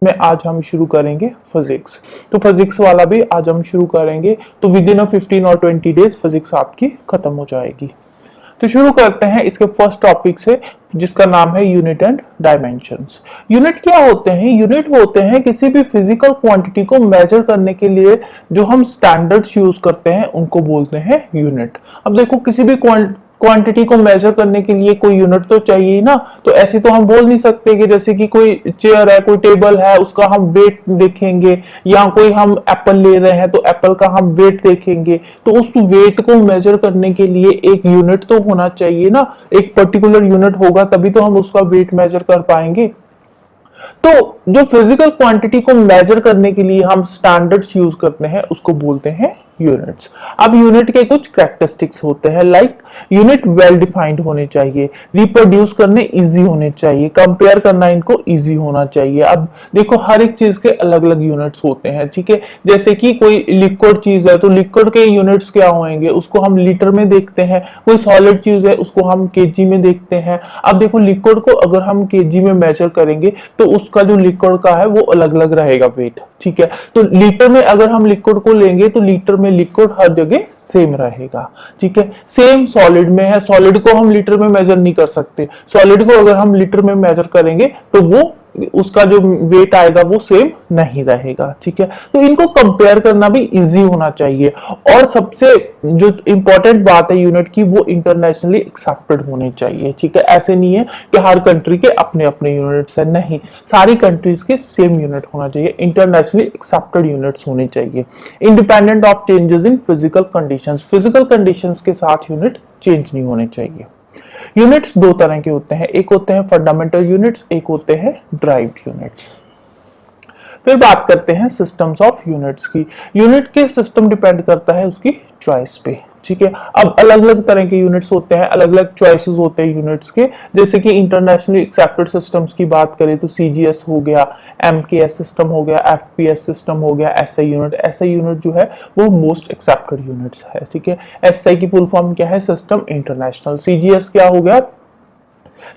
में आज हम शुरू करेंगे फिजिक्स। तो फिजिक्स वाला भी आज हम शुरू करेंगे, तो विद इन 15 और 20 डेज फिजिक्स आपकी खत्म हो जाएगी। तो शुरू करते हैं इसके फर्स्ट टॉपिक से, जिसका नाम है यूनिट एंड डायमेंशंस। यूनिट क्या होते हैं? यूनिट होते हैं किसी भी फिजिकल क्वांटिटी को मेजर करने के लिए जो हम स्टैंडर्ड्स यूज करते हैं उनको बोलते हैं यूनिट। अब देखो, किसी भी क्वांटिटी को मेजर करने के लिए कोई यूनिट तो चाहिए ना। तो ऐसे तो हम बोल नहीं सकते कि जैसे कि कोई चेयर है, कोई टेबल है, उसका हम वेट देखेंगे, या कोई हम एप्पल ले रहे हैं तो एप्पल का हम वेट देखेंगे। तो उस वेट को मेजर करने के लिए एक यूनिट तो होना चाहिए ना, एक पर्टिकुलर यूनिट होगा तभी तो हम उसका वेट मेजर कर पाएंगे। तो जो फिजिकल क्वांटिटी को मेजर करने के लिए हम स्टैंडर्ड्स यूज करते हैं उसको बोलते हैं यूनिट्स। अब यूनिट के कुछ कैरेक्टरिस्टिक्स होते हैं, लाइक यूनिट वेल डिफाइंड होने चाहिए, रिप्रोड्यूस करने इजी होने चाहिए, कंपेयर करना इनको इजी होना चाहिए। अब देखो, हर एक चीज के अलग अलग यूनिट्स होते हैं, ठीक है। जैसे कि कोई लिक्विड चीज है तो लिक्विड के यूनिट्स क्या होंगे, उसको हम लीटर में देखते हैं। कोई सॉलिड चीज है उसको हम केजी में देखते हैं। अब देखो, लिक्विड को अगर हम केजी में मेजर करेंगे तो उसका जो लिक्विड का है वो अलग अलग रहेगा वेट, ठीक है। तो लीटर में अगर हम लिक्विड को लेंगे तो लीटर में लिक्विड हर जगह सेम रहेगा, ठीक है। सेम सॉलिड में है, सॉलिड को हम लीटर में मेजर नहीं कर सकते। सॉलिड को अगर हम लीटर में मेजर करेंगे तो वो उसका जो वेट आएगा वो सेम नहीं रहेगा, ठीक है। तो इनको कंपेयर करना भी इजी होना चाहिए। और सबसे जो इंपॉर्टेंट बात है यूनिट की, वो इंटरनेशनली एक्सेप्टेड होने चाहिए, ठीक है। ऐसे नहीं है कि हर कंट्री के अपने अपने यूनिट्स है, नहीं, सारी कंट्रीज के सेम यूनिट होना चाहिए, इंटरनेशनली एक्सेप्टेड यूनिट्स होने चाहिए। Independent of changes in physical conditions, physical conditions के साथ यूनिट चेंज नहीं होने चाहिए। यूनिट्स दो तरह के होते हैं, एक होते हैं फंडामेंटल यूनिट्स, एक होते हैं ड्राइव्ड यूनिट्स। फिर बात करते हैं सिस्टम्स ऑफ यूनिट्स की। यूनिट के सिस्टम डिपेंड करता है उसकी चॉइस पे, ठीक है। अब अलग अलग तरह के यूनिट्स होते हैं, अलग अलग चॉइसेस होते हैं यूनिट्स के। जैसे कि इंटरनेशनली एक्सेप्टेड सिस्टम्स की बात करें तो सीजीएस हो गया, एमकेएस सिस्टम हो गया, एफपीएस सिस्टम हो गया, एसआई यूनिट। एसआई यूनिट जो है वो मोस्ट एक्सेप्टेड यूनिट्स है, ठीक है। एसआई की फुल फॉर्म क्या है? System international. सीजीएस क्या हो गया?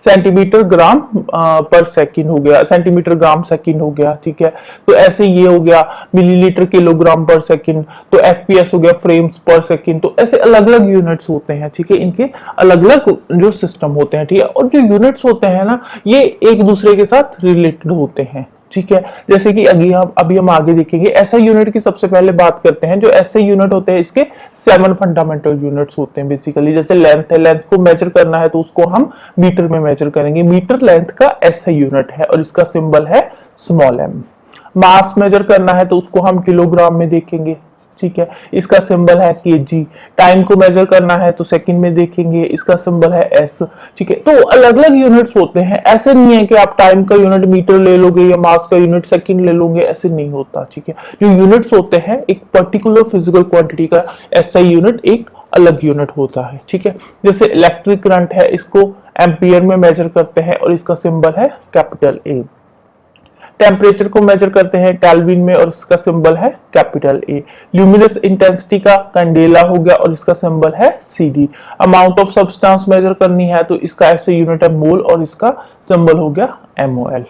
सेंटीमीटर ग्राम पर सेकंड हो गया, सेंटीमीटर ग्राम सेकंड हो गया, ठीक है। तो ऐसे ये हो गया मिलीलीटर किलोग्राम पर सेकंड। तो एफपीएस हो गया फ्रेम्स पर सेकंड। तो ऐसे अलग अलग यूनिट्स होते हैं, ठीक है। इनके अलग अलग जो सिस्टम होते हैं, ठीक है। और जो यूनिट्स होते हैं ना, ये एक दूसरे के साथ रिलेटेड होते हैं, ठीक है। जैसे कि अभी हम आगे देखेंगे। एसआई यूनिट की सबसे पहले बात करते हैं। जो एसआई यूनिट होते हैं इसके 7 फंडामेंटल यूनिट्स होते हैं बेसिकली। जैसे लेंथ है, लेंथ को मेजर करना है तो उसको हम मीटर में मेजर करेंगे। मीटर लेंथ का एसआई यूनिट है और इसका सिंबल है स्मॉल एम। मास मेजर करना है तो उसको हम किलोग्राम में देखेंगे, ठीक है। इसका सिंबल है केजी। टाइम को मेजर करना है तो सेकंड में देखेंगे, इसका सिंबल है एस, ठीक है। तो अलग अलग यूनिट्स होते हैं। ऐसे नहीं है कि आप टाइम का यूनिट मीटर ले लोगे या मास का यूनिट सेकंड ले लोगे, ऐसे नहीं होता, ठीक है। जो यूनिट्स होते हैं एक पर्टिकुलर फिजिकल क्वांटिटी का एसआई यूनिट एक अलग यूनिट होता है, ठीक है। जैसे इलेक्ट्रिक करंट है, इसको एम्पियर में मेजर करते हैं और इसका सिंबल है कैपिटल ए। टेम्परेचर को मेजर करते हैं केल्विन में और इसका सिंबल है कैपिटल ए। ल्यूमिनस इंटेंसिटी का कैंडेला हो गया और इसका सिंबल है CD. Amount of substance measure करनी है तो इसका ऐसे यूनिट है मोल और इसका सिंबल हो गया एमओएल।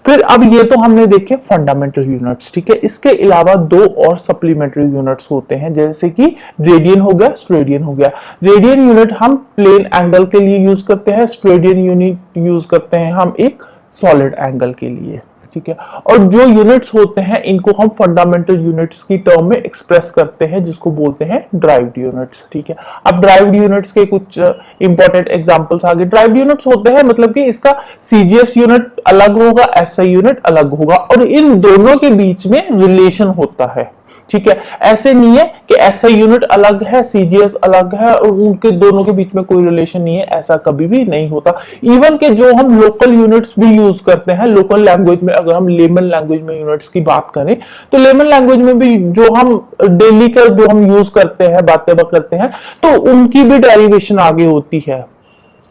फिर अब ये तो हमने देखे फंडामेंटल यूनिट्स, ठीक है। इसके अलावा दो और सप्लीमेंट्री यूनिट्स होते हैं, जैसे कि रेडियन हो गया, स्टेडियन हो गया। रेडियन यूनिट हम प्लेन एंगल के लिए यूज करते हैं, स्टेडियन यूनिट यूज करते हैं हम एक सॉलिड एंगल के लिए, ठीक है। और जो यूनिट्स होते हैं इनको हम फंडामेंटल यूनिट्स की टर्म में एक्सप्रेस करते हैं, जिसको बोलते हैं ड्राइव्ड यूनिट्स, ठीक है। अब ड्राइव्ड यूनिट्स के कुछ इंपॉर्टेंट एग्जांपल्स आगे। ड्राइव्ड यूनिट्स होते हैं मतलब कि इसका सीजीएस यूनिट अलग होगा, एसआई यूनिट अलग होगा और इन दोनों के बीच में रिलेशन होता है, ठीक है। ऐसे नहीं है कि एसआई यूनिट अलग है, सीजीएस अलग है और उनके दोनों के बीच में कोई रिलेशन नहीं है, ऐसा कभी भी नहीं होता। इवन के जो हम लोकल यूनिट्स भी यूज करते हैं लोकल लैंग्वेज में, अगर हम लेमन लैंग्वेज में यूनिट्स की बात करें तो लेमन लैंग्वेज में भी जो हम डेली का जो हम यूज करते हैं, बातें करते हैं, तो उनकी भी डेरिवेशन आगे होती है।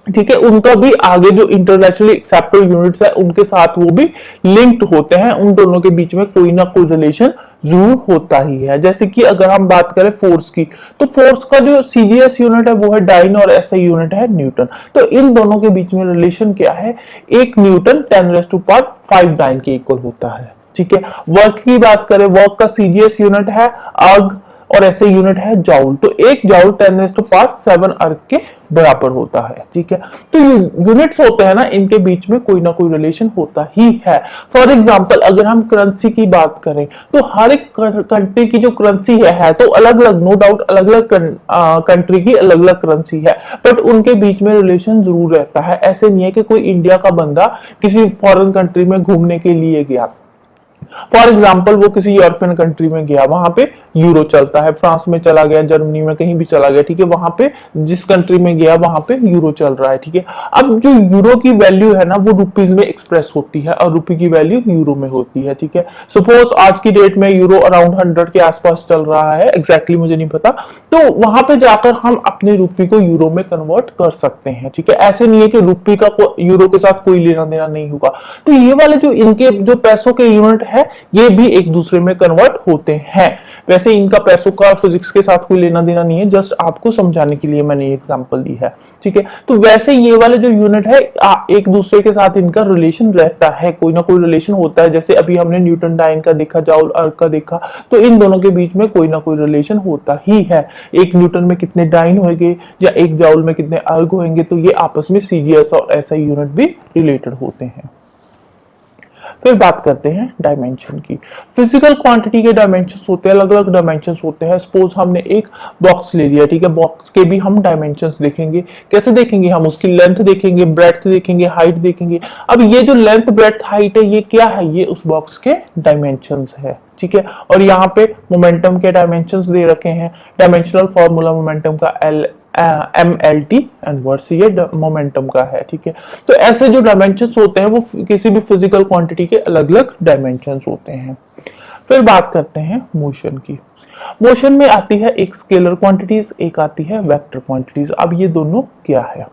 ठीक है, उनका भी आगे जो इंटरनेशनली एक्सेप्टेड यूनिट्स है उनके साथ वो भी लिंक्ड होते हैं, उन दोनों के बीच में कोई ना कोई रिलेशन जरूर होता ही है। जैसे कि अगर हम बात करें फोर्स की, तो फोर्स का जो सीजीएस यूनिट है वो है डाइन और एसआई यूनिट है न्यूटन। तो इन दोनों के बीच में रिलेशन क्या है, एक न्यूटन 10⁵ डाइन के इक्वल होता है। ठीक है, वर्क की बात करें, वर्क का सीजीएस यूनिट है अर्ग और ऐसे यूनिट है जाउल, तो एक जाउल 10⁵ अर्ग के बराबर होता है। ठीक है, तो यूनिट्स होते हैं ना, इनके बीच में कोई ना कोई रिलेशन होता ही है। फॉर एग्जांपल अगर हम करेंसी की बात करें, तो हर एक कंट्री की जो करेंसी है तो अलग अलग, नो डाउट अलग अलग कंट्री की अलग अलग करेंसी है, बट उनके बीच में रिलेशन जरूर रहता है। ऐसे नहीं है कि कोई इंडिया का बंदा किसी फॉरेन कंट्री में घूमने के लिए गया, फॉर एग्जाम्पल वो किसी यूरोपियन कंट्री में गया, वहां पे यूरो चलता है, फ्रांस में चला गया, जर्मनी में कहीं भी चला गया, ठीक है, वहां पे जिस कंट्री में गया वहां पे यूरो चल रहा है। ठीक है, अब जो यूरो की वैल्यू है ना वो रुपीज में एक्सप्रेस होती है और रुपये की वैल्यू यूरो में होती है। ठीक है, सपोज आज की डेट में यूरो अराउंड 100 के आसपास चल रहा है, एग्जैक्टली मुझे नहीं पता, तो वहां पे जाकर हम अपने रुपये को यूरो में कन्वर्ट कर सकते हैं। ठीक है, ऐसे नहीं है कि रुपये का यूरो के साथ कोई लेना देना नहीं होगा। तो ये वाले जो इनके जो पैसों के यूनिट है ये भी एक दूसरे में कन्वर्ट होते हैं। वैसे इनका पैसों का फिजिक्स के साथ कोई लेना देना नहीं है, जस्ट आपको समझाने के लिए मैंने ये एग्जांपल दी है। ठीक है, तो वैसे ये वाले जो यूनिट है एक दूसरे के साथ इनका रिलेशन रहता है, कोई ना कोई रिलेशन होता है। जैसे अभी हमने न्यूटन डाइन का देखा, जाउल अर्ग का देखा, तो इन दोनों के बीच में कोई ना कोई रिलेशन होता ही है। एक न्यूटन में कितने डाइन होंगे या एक जाउल में कितने अर्ग होंगे, तो ये आपस में सीजीएस और एसआई यूनिट भी रिलेटेड होते हैं। फिर बात करते हैं डायमेंशन की। फिजिकल क्वांटिटी के डायमेंशंस होते हैं, अलग अलग डायमेंशंस होते हैं। सपोज हमने एक बॉक्स ले लिया, ठीक है, बॉक्स के भी हम डायमेंशंस देखेंगे। कैसे देखेंगे हम, उसकी लेंथ देखेंगे, ब्रेड्थ देखेंगे, हाइट देखेंगे। अब ये जो लेंथ ब्रेड्थ हाइट है ये क्या है, ये उस बॉक्स के डायमेंशंस है। ठीक है, और यहाँ पे मोमेंटम के डायमेंशंस दे रखे हैं, डायमेंशनल फॉर्मूला मोमेंटम का MLT इनवर्स ये मोमेंटम का है। ठीक है, तो ऐसे जो डायमेंशंस होते हैं वो किसी भी फिजिकल क्वांटिटी के अलग अलग डायमेंशंस होते हैं। फिर बात करते हैं मोशन की। मोशन में आती है एक स्केलर क्वांटिटीज, एक आती है वेक्टर क्वांटिटीज। अब ये दोनों क्या है,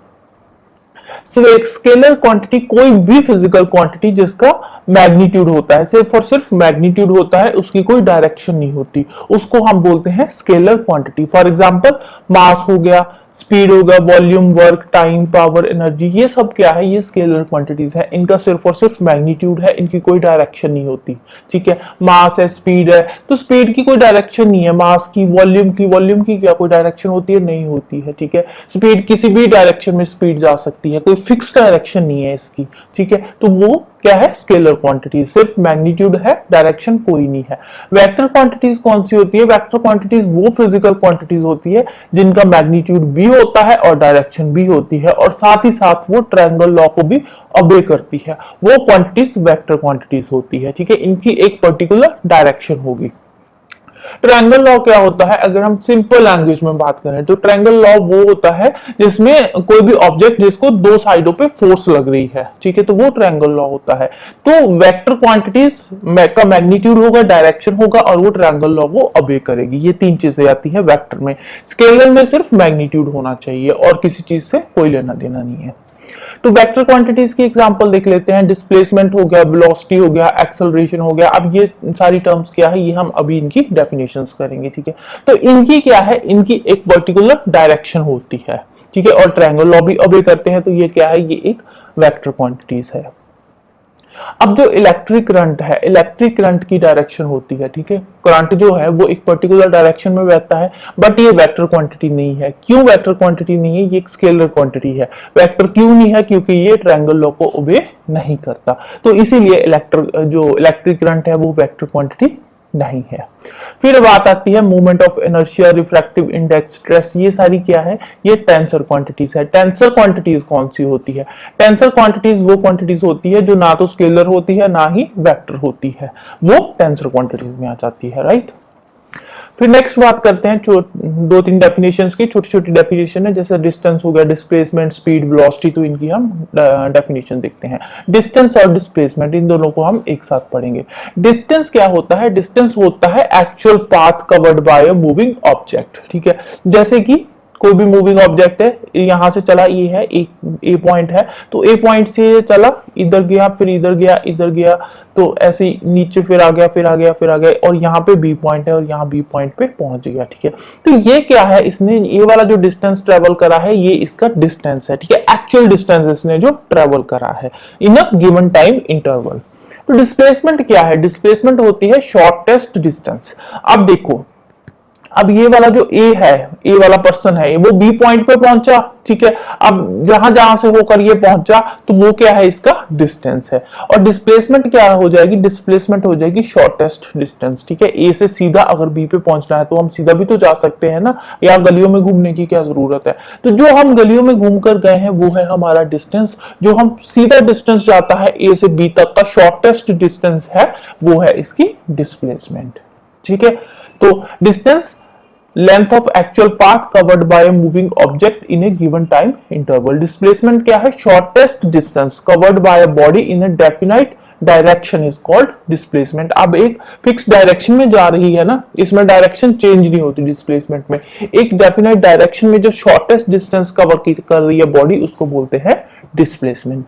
सिर्फ स्केलर क्वांटिटी कोई भी फिजिकल क्वांटिटी जिसका मैग्नीट्यूड होता है, सिर्फ और सिर्फ मैग्नीट्यूड होता है, उसकी कोई डायरेक्शन नहीं होती, उसको हम बोलते हैं स्केलर क्वांटिटी। फॉर एग्जांपल मास हो गया, स्पीड होगा, volume, work, time, power, energy, ये सब क्या है, ये स्केलर क्वांटिटीज है। इनका सिर्फ और सिर्फ मैग्नीट्यूड है, इनकी कोई डायरेक्शन नहीं होती। ठीक है, मास है, स्पीड है, तो स्पीड की कोई डायरेक्शन नहीं है। मास की, वॉल्यूम की क्या कोई डायरेक्शन होती है, नहीं होती है। ठीक है, स्पीड किसी भी डायरेक्शन में स्पीड जा सकती है, कोई फिक्स डायरेक्शन नहीं है इसकी। ठीक है, तो वो क्या है, स्केलर क्वांटिटी, सिर्फ मैग्नीट्यूड है, डायरेक्शन कोई नहीं है। वेक्टर क्वांटिटीज कौन सी होती है, वेक्टर क्वांटिटीज वो फिजिकल क्वांटिटीज होती है जिनका मैग्नीट्यूड भी होता है और डायरेक्शन भी होती है, और साथ ही साथ वो ट्रायंगल लॉ को भी ओबे करती है, वो क्वांटिटीज वेक्टर क्वांटिटीज होती है। ठीक है, इनकी एक पर्टिकुलर डायरेक्शन होगी। ट्रायंगल लॉ क्या होता है, अगर हम सिंपल लैंग्वेज में बात करें तो ट्रायंगल लॉ वो होता है जिसमें कोई भी ऑब्जेक्ट जिसको दो साइडों पे फोर्स लग रही है, ठीक है, तो वो ट्रायंगल लॉ होता है। तो वेक्टर क्वांटिटीज का मैग्नीट्यूड होगा, डायरेक्शन होगा, और वो ट्रायंगल लॉ को ओबे करेगी। ये तीन चीजें आती है वेक्टर में। स्केलर में सिर्फ मैग्नीट्यूड होना चाहिए और किसी चीज से कोई लेना देना नहीं है। तो वेक्टर क्वांटिटीज की एग्जांपल देख लेते हैं। डिस्प्लेसमेंट हो गया, वेलोसिटी हो गया, एक्सेलरेशन हो गया। अब ये सारी टर्म्स क्या है, ये हम अभी इनकी डेफिनेशंस करेंगे। ठीक है, तो इनकी क्या है, इनकी एक पर्टिकुलर डायरेक्शन होती है। ठीक है, और ट्रायंगल लॉ भी ओबे करते हैं, तो ये क्या है, ये एक वेक्टर क्वांटिटीज है। अब जो इलेक्ट्रिक करंट है, इलेक्ट्रिक करंट की डायरेक्शन होती है। ठीक है, करंट जो है वो एक पर्टिकुलर डायरेक्शन में बहता है, बट ये वेक्टर क्वांटिटी नहीं है। क्यों वेक्टर क्वांटिटी नहीं है, ये एक स्केलर क्वांटिटी है। वेक्टर क्यों नहीं है, क्योंकि ये ट्रायंगल लॉ को ओबे नहीं करता, तो इसीलिए इलेक्ट्रिक करंट है वो वेक्टर क्वांटिटी नहीं है। फिर बात आती है movement of inertia, refractive index, stress, ये सारी क्या है, ये टेंसर क्वांटिटीज है। टेंसर क्वांटिटीज कौन सी होती है, टेंसर क्वांटिटीज वो क्वांटिटीज होती है जो ना तो स्केलर होती है ना ही वेक्टर होती है, वो टेंसर क्वांटिटीज में आ जाती है। राइट, फिर नेक्स्ट बात करते हैं दो तीन डेफिनेशंस की, छोटी छोटी डेफिनेशन है, जैसे डिस्टेंस हो गया, डिस्प्लेसमेंट, स्पीड, वेलोसिटी, तो इनकी हम डेफिनेशन देखते हैं। डिस्टेंस और डिस्प्लेसमेंट इन दोनों को हम एक साथ पढ़ेंगे। डिस्टेंस क्या होता है, डिस्टेंस होता है actual path covered by a moving object. ठीक है, जैसे कि कोई भी मूविंग ऑब्जेक्ट है, यहां से चला, ये है ए पॉइंट है, तो ए पॉइंट से चला, इधर गया, फिर इधर गया, इधर गया, तो ऐसे ही नीचे फिर आ गया, फिर आ गया, फिर आ गया, और यहाँ पे बी पॉइंट है और यहाँ बी पॉइंट पे पहुंच गया। ठीक है, तो ये क्या है, इसने ये वाला जो डिस्टेंस ट्रेवल करा है, ये इसका डिस्टेंस है। ठीक है, एक्चुअल डिस्टेंस इसने जो ट्रेवल करा है इन अ गिवन टाइम इंटरवल। तो डिस्प्लेसमेंट क्या है, डिस्प्लेसमेंट होती है शॉर्टेस्ट डिस्टेंस। अब देखो, अब ये वाला जो ए है, ए वाला पर्सन है, वो बी पॉइंट पे पहुंचा। ठीक है, अब जहां जहां से होकर ये पहुंचा, तो वो क्या है, इसका डिस्टेंस है। और डिस्प्लेसमेंट क्या हो जाएगी, डिस्प्लेसमेंट हो जाएगी शॉर्टेस्ट डिस्टेंस। ठीक है, ए से सीधा अगर बी पे पहुंचना है तो हम सीधा भी तो जा सकते हैं ना, या गलियों में घूमने की क्या जरूरत है। तो जो हम गलियों में घूम कर गए हैं वो है हमारा डिस्टेंस। जो हम सीधा डिस्टेंस जाता है ए से बी तक का शॉर्टेस्ट डिस्टेंस है, वो है इसकी डिस्प्लेसमेंट। ठीक है, तो distance length of actual path covered by a moving object in A given time interval. Displacement क्या है, shortest distance covered by a body in a definite direction is called displacement. अब एक फिक्स डायरेक्शन में जा रही है ना, इसमें डायरेक्शन चेंज नहीं होती डिस्प्लेसमेंट में। एक डेफिनाइट डायरेक्शन में जो शॉर्टेस्ट डिस्टेंस कवर कर रही है बॉडी, उसको बोलते हैं डिस्प्लेसमेंट।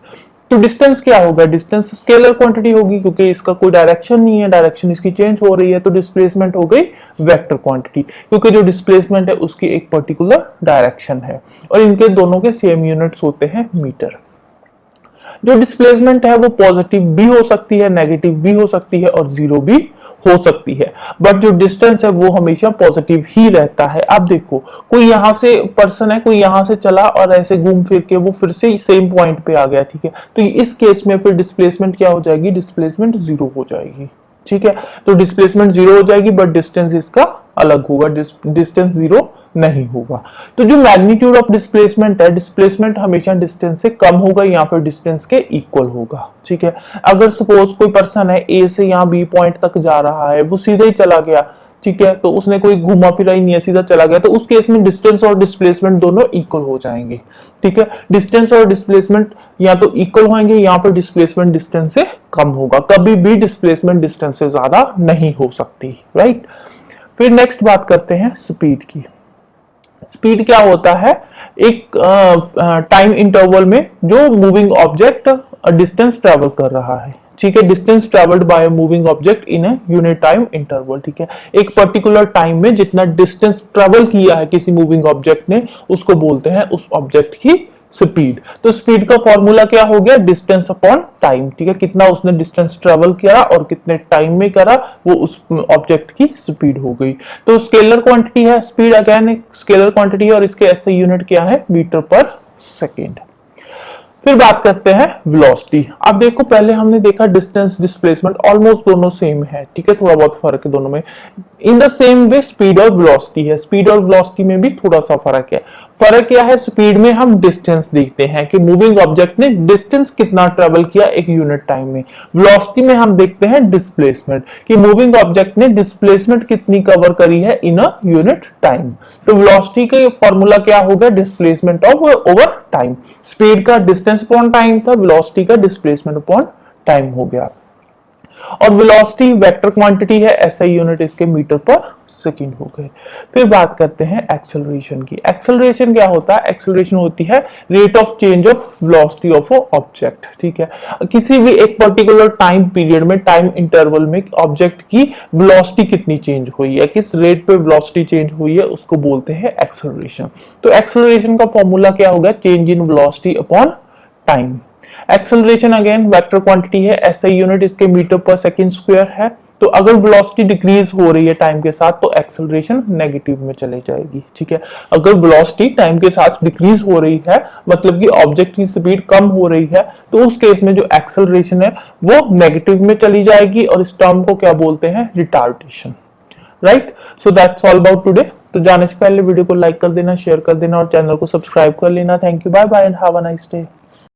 तो डिस्टेंस क्या होगा, डिस्टेंस स्केलर क्वांटिटी होगी, क्योंकि इसका कोई डायरेक्शन नहीं है, डायरेक्शन इसकी चेंज हो रही है। तो डिस्प्लेसमेंट हो गई वेक्टर क्वांटिटी, क्योंकि जो डिस्प्लेसमेंट है उसकी एक पर्टिकुलर डायरेक्शन है, और इनके दोनों के सेम यूनिट्स होते हैं मीटर। जो डिस्प्लेसमेंट है वो पॉजिटिव भी हो सकती है, नेगेटिव भी हो सकती है, और जीरो भी हो सकती है, बट जो डिस्टेंस है वो हमेशा पॉजिटिव ही रहता है। अब देखो, कोई यहां से पर्सन है, कोई यहां से चला और ऐसे घूम फिर के वो फिर से सेम पॉइंट पे आ गया। ठीक है, तो इस केस में फिर डिस्प्लेसमेंट क्या हो जाएगी, डिस्प्लेसमेंट जीरो हो जाएगी। ठीक है, तो डिस्प्लेसमेंट जीरो हो जाएगी, बट डिस्टेंस इसका अलग होगा, डिस्टेंस जीरो नहीं होगा। तो जो मैग्नीट्यूड ऑफ डिस्प्लेसमेंट है, डिस्प्लेसमेंट हमेशा डिस्टेंस से कम होगा या फिर डिस्टेंस के इक्वल होगा। ठीक है, अगर सपोज कोई पर्सन है ए से यहाँ बी पॉइंट तक जा रहा है, वो सीधे ही चला गया, ठीक है, तो उसने कोई घुमा फिरा ही नहीं है, सीधा चला गया, तो उस केस में डिस्टेंस और डिस्प्लेसमेंट दोनों इक्वल हो जाएंगे। ठीक है, डिस्टेंस और डिस्प्लेसमेंट या तो इक्वल होंगे या फिर डिस्प्लेसमेंट डिस्टेंस से कम होगा। कभी भी डिस्प्लेसमेंट डिस्टेंस से ज्यादा नहीं हो सकती, राइट। फिर नेक्स्ट बात करते हैं स्पीड की। स्पीड क्या होता है, एक टाइम इंटरवल में जो मूविंग ऑब्जेक्ट डिस्टेंस ट्रेवल कर रहा है। ठीक है, distance travelled by moving object in a unit time interval. ठीक है, एक पर्टिकुलर टाइम में जितना डिस्टेंस ट्रेवल किया है किसी मूविंग ऑब्जेक्ट ने, उसको बोलते हैं उस ऑब्जेक्ट की स्पीड। तो स्पीड का फॉर्मूला क्या हो गया, डिस्टेंस अपॉन टाइम। ठीक है, कितना उसने डिस्टेंस ट्रेवल किया और कितने टाइम में करा, वो उस ऑब्जेक्ट की स्पीड हो गई। तो स्केलर क्वांटिटी है स्पीड, अगेन एक स्केलर क्वांटिटी है, और इसके एसआई यूनिट क्या है, मीटर पर सेकेंड। फिर बात करते हैं वेलोसिटी। अब देखो, पहले हमने देखा डिस्टेंस डिस्प्लेसमेंट ऑलमोस्ट दोनों सेम है। ठीक है, थोड़ा बहुत फर्क है दोनों में। In the same way speed और वेलोसिटी है, स्पीड और वेलोसिटी में भी थोड़ा सा फर्क है। फर्क क्या है, स्पीड में हम डिस्टेंस देखते हैं कि मूविंग ऑब्जेक्ट ने डिस्टेंस कितना ट्रेवल किया एक यूनिट टाइम में। वेलोसिटी में हम देखते हैं डिस्प्लेसमेंट, कि मूविंग ऑब्जेक्ट ने डिस्प्लेसमेंट कितनी कवर करी है इन अ यूनिट टाइम। तो वेलोसिटी का फॉर्मूला क्या होगा, displacement of over time. Speed का डिस्टेंस अपॉन टाइम था, वेलोसिटी का डिस्प्लेसमेंट अपॉन टाइम हो गया। और वेलोसिटी वेक्टर क्वांटिटी है, एसआई यूनिट इसके मीटर पर सेकंड हो गए। फिर बात करते हैं एक्सेलरेशन की। एक्सेलरेशन क्या होता है, एक्सेलरेशन होती है rate of change of velocity of object. ठीक है, किसी भी एक पर्टिकुलर टाइम पीरियड में, टाइम इंटरवल में ऑब्जेक्ट की वेलोसिटी कितनी चेंज हुई है, किस रेट पे वेलोसिटी चेंज हुई है, उसको बोलते हैं एक्सेलरेशन। तो एक्सेलरेशन का फॉर्मूला क्या होगा, change in velocity upon time. Acceleration again vector quantity है, एसआई यूनिट इसके मीटर पर सेकंड स्क्वायर है। तो अगर वेलोसिटी डिक्रीज हो रही है टाइम के साथ, तो एक्सेलरेशन नेगेटिव में चली जाएगी। ठीक है, अगर वेलोसिटी टाइम के साथ डिक्रीज हो रही है, मतलब कि ऑब्जेक्ट की स्पीड कम हो रही है, तो उस केस में जो एक्सेलरेशन है वो नेगेटिव में चली जाएगी, और इस टर्म को क्या बोलते हैं, retardation. Right, so that's all about today. तो जाने से पहले वीडियो को लाइक कर देना, शेयर कर देना और चैनल को सब्सक्राइब कर लेना। Thank you, bye bye and have a nice day.